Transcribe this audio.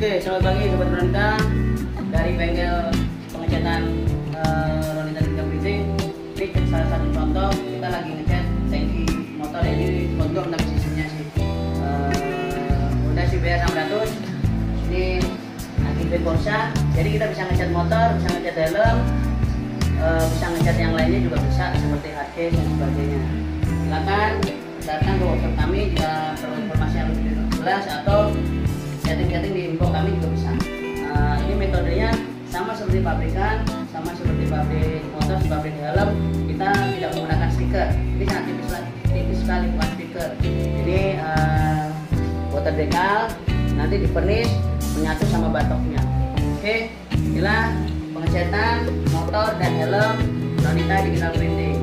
Oke, selamat pagi Sobat Ronita. Dari bengkel pengecatan Ronita Digital Printing. Ini salah satu contoh kita lagi ngecat tangki motor. Ini untuk sistemnya sih Honda CBR 600. Ini anti Corsa. Jadi kita bisa ngecat motor, bisa ngecat helm, bisa ngecat yang lainnya juga bisa seperti hardcase dan sebagainya. Silakan datang ke workshop kami jika perlu informasi yang lebih jelas atau chatting di info kami juga bisa. Ini metodenya sama seperti pabrikan, sama seperti pabrik motor, pabrik helm. Kita tidak menggunakan stiker. Ini sangat tipis sekali, bukan stiker. Jadi water decal nanti di furnish menyatu sama batoknya. Oke, inilah pengecatan motor dan helm Ronita Digital Printing.